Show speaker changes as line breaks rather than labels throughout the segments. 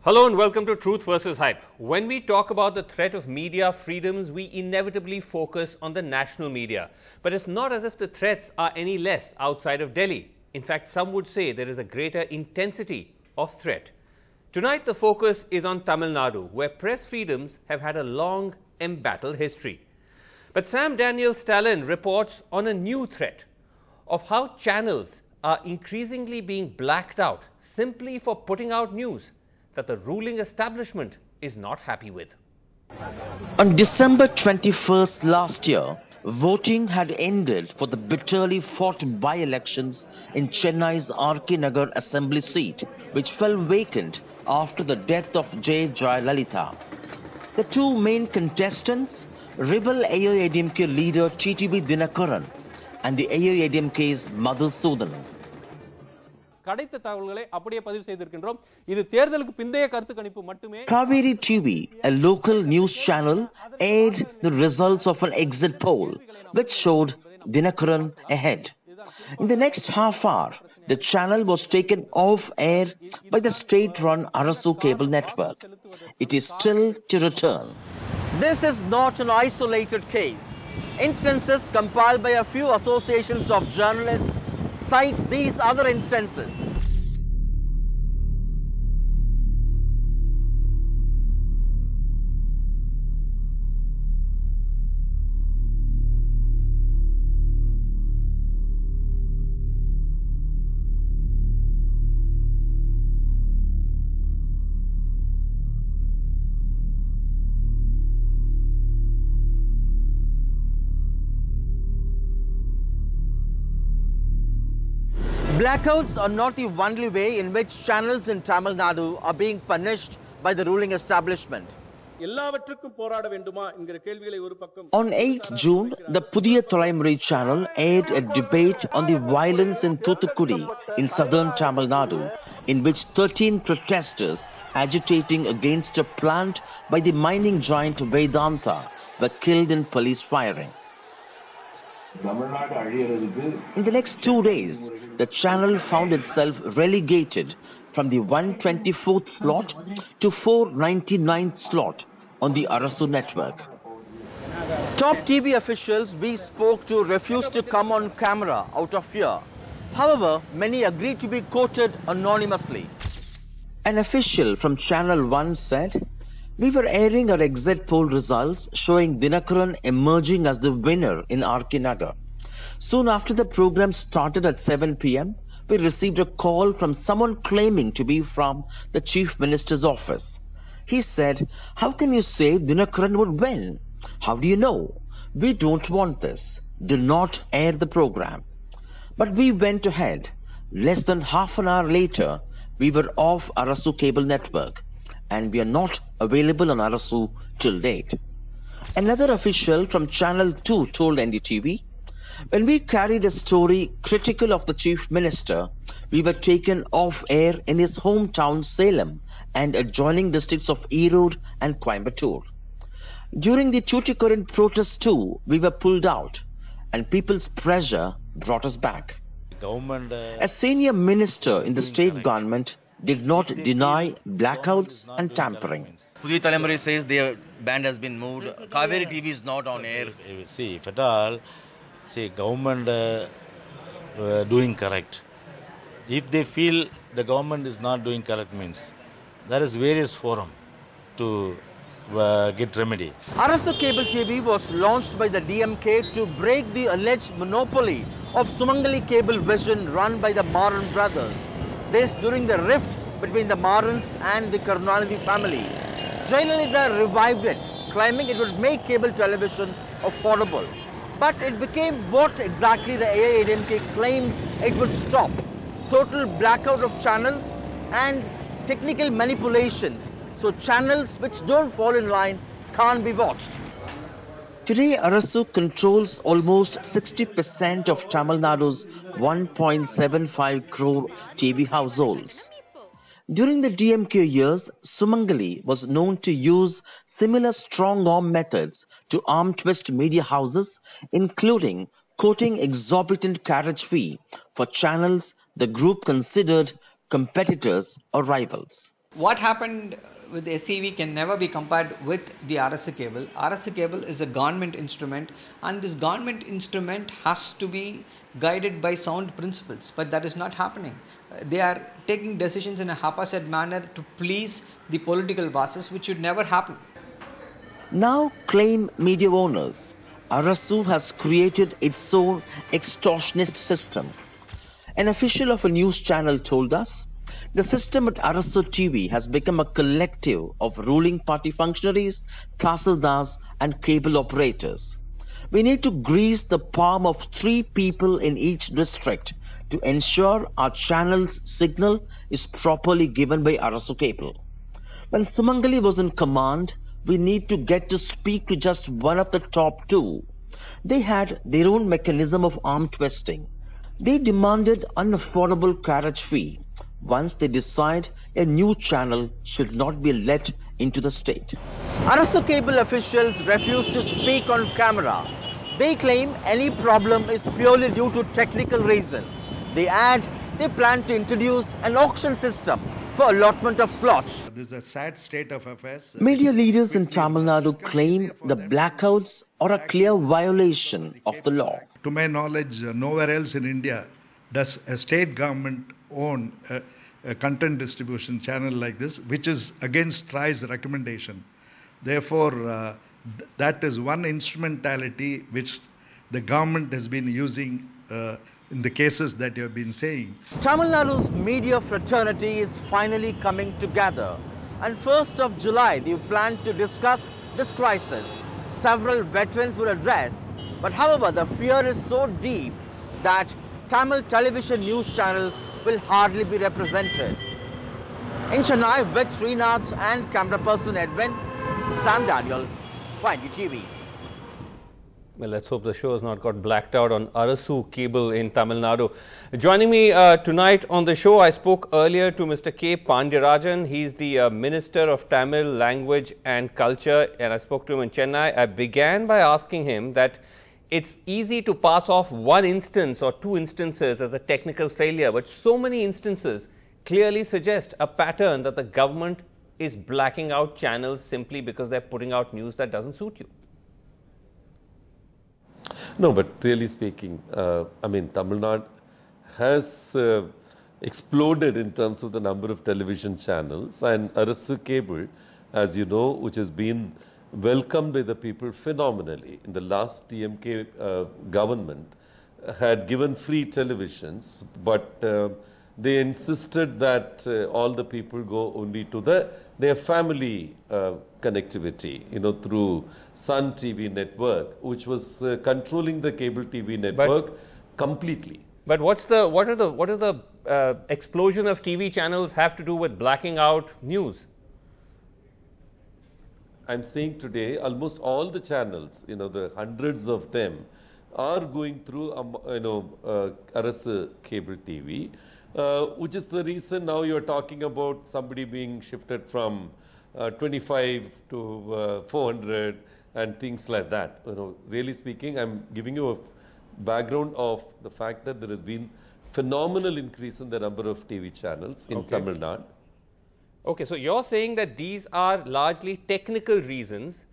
Hello and welcome to Truth versus Hype. When we talk about the threat of media freedoms, we inevitably focus on the national media. But it's not as if the threats are any less outside of Delhi. In fact, some would say there is a greater intensity of threat. Tonight, the focus is on Tamil Nadu, where press freedoms have had a long, embattled history. But Sam Daniel Stalin reports on a new threat of how channels are increasingly being blacked out simply for putting out news that the ruling establishment is not happy with.
On December 21st last year, voting had ended for the bitterly fought by-elections in Chennai's R.K. Nagar assembly seat, which fell vacant after the death of J. Jayalalitha. The two main contestants, rebel AIADMK leader TTV Dinakaran and the AIADMK's Madhusudan. Kaveri TV, a local news channel, aired the results of an exit poll, which showed Dinakaran ahead. In the next half hour, the channel was taken off air by the state-run Arasu cable network. It is still to return.
This is not an isolated case. Instances compiled by a few associations of journalists cite these other instances. Blackouts are not the only way in which channels in Tamil Nadu are being punished by the ruling establishment.
On 8 June, the Pudiya Thalaimuri channel aired a debate on the violence in Thuthukudi in southern Tamil Nadu, in which 13 protesters agitating against a plant by the mining giant Vedanta were killed in police firing. In the next 2 days, the channel found itself relegated from the 124th slot to 499th slot on the Arasu network.
Top TV officials we spoke to refused to come on camera out of fear. However, many agreed to be quoted anonymously.
An official from Channel 1 said, "We were airing our exit poll results showing Dinakaran emerging as the winner in R.K. Nagar. Soon after the program started at 7 p.m., we received a call from someone claiming to be from the Chief Minister's office. He said, 'How can you say Dinakaran would win? How do you know? We don't want this. Do not air the program.' But we went ahead. Less than half an hour later, we were off Arasu cable network, and we are not available on Arasu till date." Another official from Channel 2 told NDTV, "When we carried a story critical of the Chief Minister, we were taken off air in his hometown Salem and adjoining districts of Erode and Coimbatore. During the Tuticorin protests too, we were pulled out, and people's pressure brought us back." A senior minister in the state government did not deny blackouts and tampering.
Pudiya Thalaimuri says their band has been moved. Kaveri TV is not on air.
See, if at all, government doing correct. If they feel the government is not doing correct means, there is various forum to get remedy.
Arasu Cable TV was launched by the DMK to break the alleged monopoly of Sumangali Cable Vision run by the Maran brothers. This during the rift between the Marans and the Karunanidhi family. Jayalalitha revived it, claiming it would make cable television affordable. But it became what exactly the AIADMK claimed it would stop. Total blackout of channels and technical manipulations. So channels which don't fall in line can't be watched.
Today, Arasu controls almost 60% of Tamil Nadu's 1.75 crore TV households. During the DMK years, Sumangali was known to use similar strong-arm methods to arm-twist media houses, including quoting exorbitant carriage fee for channels the group considered competitors or rivals.
What happened with the SCV can never be compared with the Arasu cable. Arasu cable is a government instrument, and this government instrument has to be guided by sound principles, but that is not happening. They are taking decisions in a haphazard manner to please the political bosses, which should never happen.
Now claim media owners, Arasu has created its own extortionist system. An official of a news channel told us, the system at Arasu TV has become a collective of ruling party functionaries, tahsildars and cable operators. We need to grease the palm of 3 people in each district to ensure our channel's signal is properly given by Arasu cable. When Sumangali was in command, we need to get to speak to just one of the top 2. They had their own mechanism of arm twisting. They demanded unaffordable carriage fee once they decide a new channel should not be let into the state.
Arasu cable officials refuse to speak on camera. They claim any problem is purely due to technical reasons. They add they plan to introduce an auction system for allotment of slots.
This is a sad state of affairs.
Media leaders in Tamil Nadu claim the blackouts are a clear violation of the law.
To my knowledge, nowhere else in India does a state government own a content distribution channel like this, which is against TRAI's recommendation. Therefore, that is one instrumentality which the government has been using in the cases that you have been saying.
Tamil Nadu's media fraternity is finally coming together. And 1st of July, they plan to discuss this crisis. Several veterans will address. But however, the fear is so deep that Tamil television news channels will hardly be represented. In Chennai, with Srinath and camera person Edwin, Sam Daniel, NDTV.
Well, let's hope the show has not got blacked out on Arasu cable in Tamil Nadu. Joining me tonight on the show, I spoke earlier to Mr. K. Pandirajan. He's the Minister of Tamil Language and Culture, and I spoke to him in Chennai. I began by asking him that it's easy to pass off one instance or 2 instances as a technical failure, but so many instances clearly suggest a pattern that the government is blacking out channels simply because they're putting out news that doesn't suit you.
No, but really speaking, I mean, Tamil Nadu has exploded in terms of the number of television channels, and Arasu cable, as you know, which has been welcomed by the people phenomenally. In the last TMK government had given free televisions, but they insisted that all the people go only to their family connectivity, you know, through Sun TV network, which was controlling the cable TV network completely.
But what are the explosion of TV channels have to do with blacking out news?
I'm saying today almost all the channels, you know, the hundreds of them are going through, Arasu cable TV, which is the reason now you're talking about somebody being shifted from 25 to 400 and things like that. You know, really speaking, I'm giving you a background of the fact that there has been phenomenal increase in the number of TV channels in Tamil Nadu.
Okay, so you're saying that these are largely technical reasons,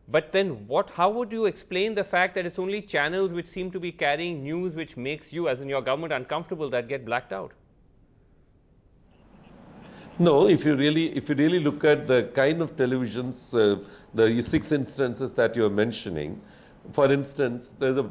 but then how would you explain the fact that it's only channels which seem to be carrying news which makes you, as in your government, uncomfortable that get blacked out?
No, if you really look at the kind of televisions, the 6 instances that you are mentioning, for instance, there's a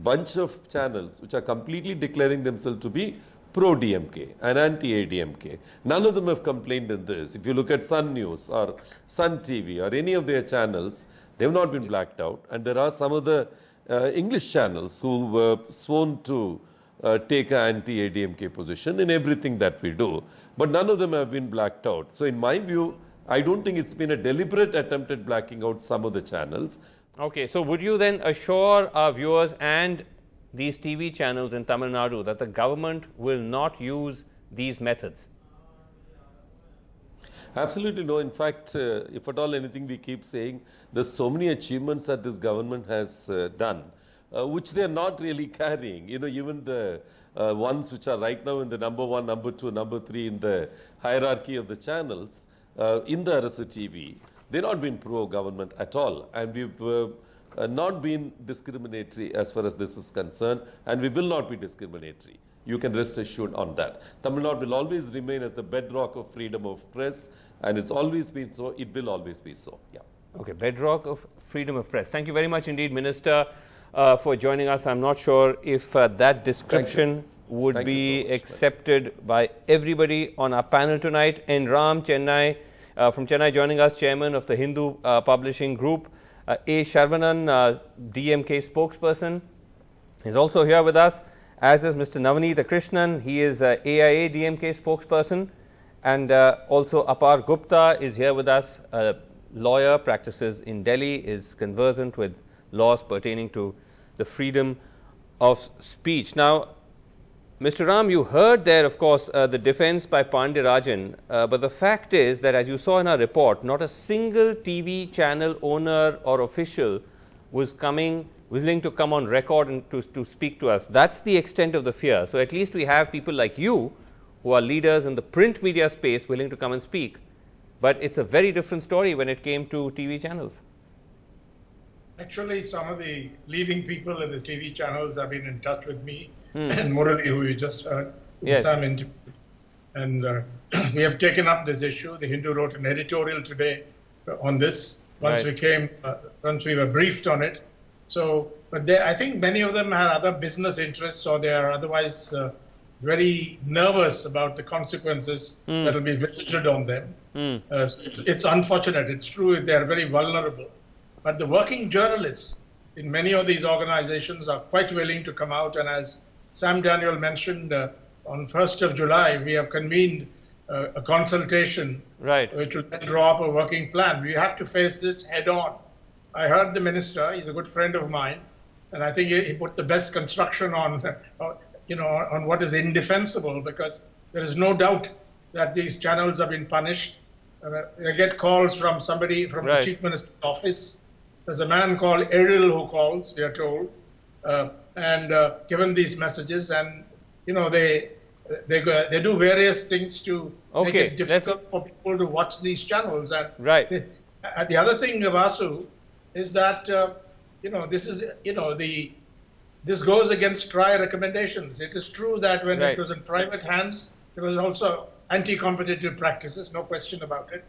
bunch of channels which are completely declaring themselves to be pro-DMK and anti-ADMK. None of them have complained in this. If you look at Sun News or Sun TV or any of their channels, they have not been blacked out. And there are some of the English channels who were sworn to take an anti-ADMK position in everything that we do. But none of them have been blacked out. So in my view, I don't think it's been a deliberate attempt at blacking out some of the channels.
Okay, so would you then assure our viewers and these TV channels in Tamil Nadu that the government will not use these methods?
Absolutely no. In fact, if at all anything we keep saying, there's so many achievements that this government has done, which they are not really carrying. You know, even the ones which are right now in the number 1, number 2, number 3 in the hierarchy of the channels in the Arasu TV, they've not been pro-government at all. And we've not been discriminatory as far as this is concerned, and we will not be discriminatory. You can rest assured on that. Tamil Nadu will always remain as the bedrock of freedom of press, and it's always been so, it will always be so. Yeah.
Okay, bedrock of freedom of press. Thank you very much indeed, Minister, for joining us. I'm not sure if that description would be accepted by everybody on our panel tonight. And Ram Chennai, from Chennai joining us, Chairman of the Hindu Publishing Group. A. Sharvanan, DMK spokesperson, is also here with us, as is Mr. Navneet Krishnan. He is AIA DMK spokesperson. And also Apar Gupta is here with us, a lawyer, practices in Delhi, is conversant with laws pertaining to the freedom of speech. Now, Mr. Ram, you heard there, of course, the defense by Pandirajan, but the fact is that, as you saw in our report, not a single TV channel owner or official was willing to come on record and to speak to us. That's the extent of the fear. So at least we have people like you, who are leaders in the print media space, willing to come and speak. But it's a very different story when it came to TV channels.
Actually, some of the leading people in the TV channels have been in touch with me. And Murali, who you just heard, Sam interviewed. And we have taken up this issue. The Hindu wrote an editorial today on this once we were briefed on it. So, but I think many of them had other business interests, or they are otherwise very nervous about the consequences that will be visited on them. So it's unfortunate. It's true, they are very vulnerable. But the working journalists in many of these organizations are quite willing to come out, and as Sam Daniel mentioned, on 1st of July, we have convened a consultation which will then draw up a working plan. We have to face this head on. I heard the minister, he's a good friend of mine, and I think he put the best construction on, on what is indefensible, because there is no doubt that these channels have been punished. I get calls from somebody from the Chief Minister's office. There's a man called Eril who calls, we are told, and given these messages, and they do various things to make it difficult for people to watch these channels. And the other thing, Arasu, is that this is this goes against TRI recommendations. It is true that when it was in private hands, there was also anti-competitive practices, no question about it.